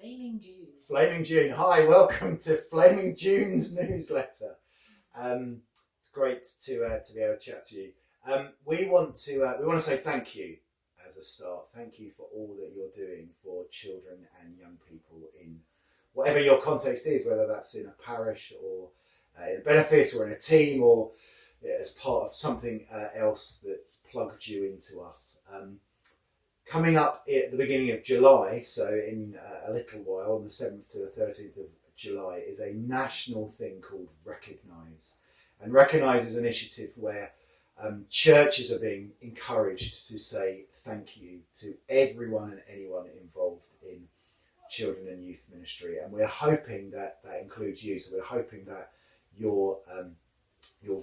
Flaming June. Flaming June. Hi, welcome to Flaming June's newsletter. It's great to be able to chat to you. We want to say thank you as a start. Thank you for all that you're doing for children and young people in whatever your context is, whether that's in a parish or in a benefice or in a team or as part of something else that's plugged you into us. Coming up at the beginning of July, so in a little while, on the 7th to the 13th of July, is a national thing called Recognise. And Recognise is an initiative where churches are being encouraged to say thank you to everyone and anyone involved in children and youth ministry. And we're hoping that includes you. So we're hoping that your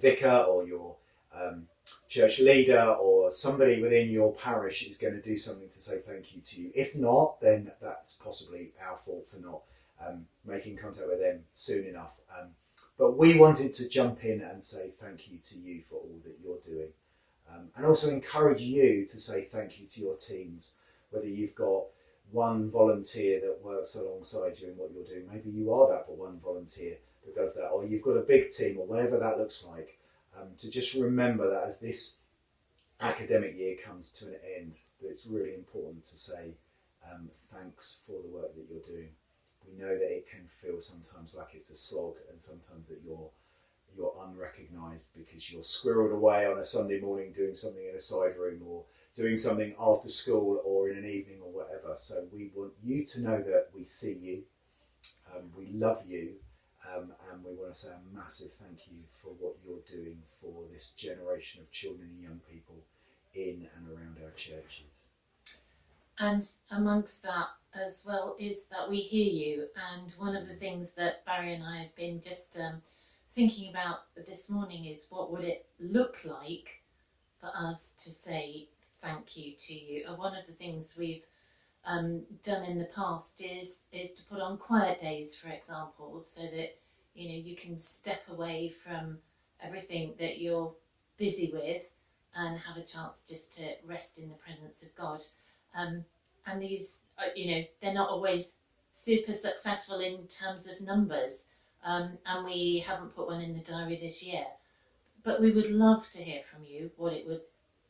vicar or your church leader or somebody within your parish is going to do something to say thank you to you. If not, then that's possibly our fault for not making contact with them soon enough. But we wanted to jump in and say thank you to you for all that you're doing. And also encourage you to say thank you to your teams, whether you've got one volunteer that works alongside you in what you're doing. Maybe you are that for one volunteer that does that, or you've got a big team or whatever that looks like. To just remember that as this academic year comes to an end, that it's really important to say thanks for the work that you're doing. We know that it can feel sometimes like it's a slog, and sometimes that you're unrecognised because you're squirreled away on a Sunday morning doing something in a side room or doing something after school or in an evening or whatever. So we want you to know that we see you, we love you, and we want to say a massive thank you for what you're doing for this generation of children and young people in and around our churches. And amongst that as well is that we hear you. And one of the things that Barry and I have been just thinking about this morning is what would it look like for us to say thank you to you. And one of the things we've done in the past is to put on quiet days, for example, so that you can step away from everything that you're busy with and have a chance just to rest in the presence of God. And these, they're not always super successful in terms of numbers, and we haven't put one in the diary this year. But we would love to hear from you what it would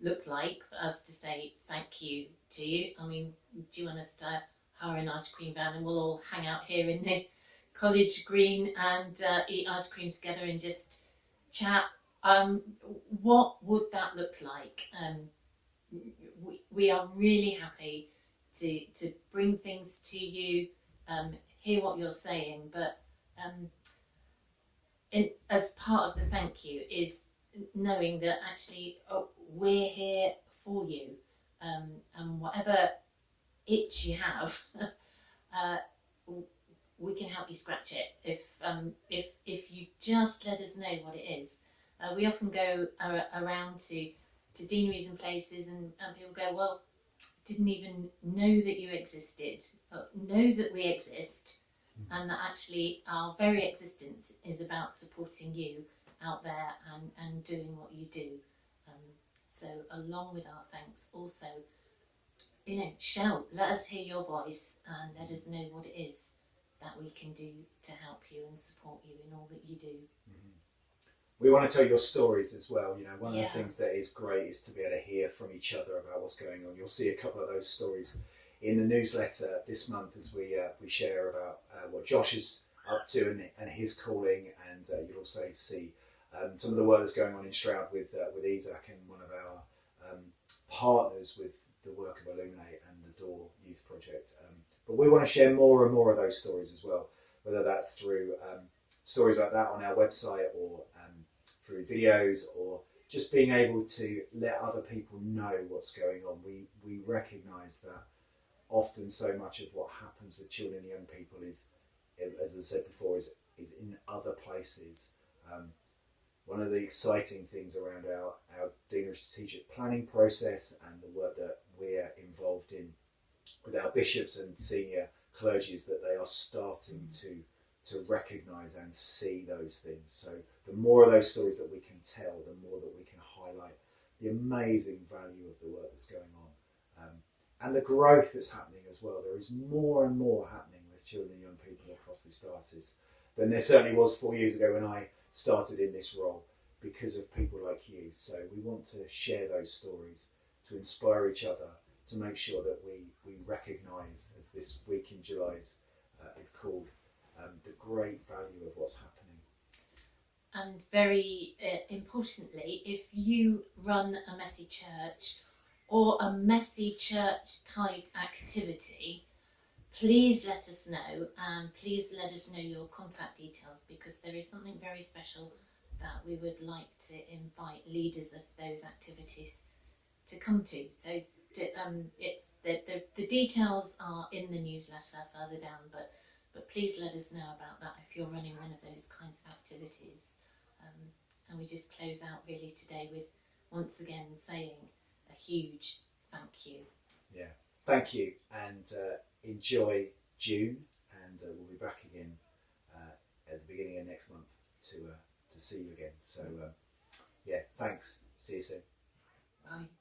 look like for us to say thank you to you. I mean, do you want us to hire an ice cream van and we'll all hang out here in the college green and eat ice cream together and just chat? What would that look like? We are really happy to bring things to you, hear what you're saying, but as part of the thank you is knowing that actually we're here for you, and whatever itch you have, we can help you scratch it if you just let us know what it is. We often go around to deaneries and places, and people go, well, didn't even know that you existed, but know that we exist, and that actually our very existence is about supporting you out there and doing what you do. So along with our thanks, also, shout, let us hear your voice and let us know what it is that we can do to help you and support you in all that you do. Mm-hmm. We want to tell your stories as well. One of the things that is great is to be able to hear from each other about what's going on. You'll see a couple of those stories in the newsletter this month as we share about what Josh is up to and his calling, and you'll also see some of the work that's going on in Stroud with Isaac and one of our partners with the work of Illuminate and the Door Youth Project. But we want to share more and more of those stories as well, whether that's through stories like that on our website or through videos, or just being able to let other people know what's going on. We recognise that often so much of what happens with children and young people is, as I said before, is in other places. One of the exciting things around our Deanery Strategic Planning process and the work that we're involved in with our bishops and senior clergy is that they are starting to recognise and see those things. So the more of those stories that we can tell, the more that we can highlight the amazing value of the work that's going on. And the growth that's happening as well. There is more and more happening with with children and young people across this diocese than there certainly was 4 years ago when I started in this role, because of people like you. So we want to share those stories, to inspire each other, to make sure that we recognise, as this week in July is called, the great value of what's happening. And very importantly, if you run a messy church or a messy church type activity, please let us know, and please let us know your contact details, because there is something very special that we would like to invite leaders of those activities to come to. So it's the details are in the newsletter further down, but please let us know about that if you're running one of those kinds of activities. And we just close out really today with once again saying a huge thank you. Yeah, thank you, and enjoy June, and we'll be back again at the beginning of next month to see you again. So yeah, thanks. See you soon. Bye.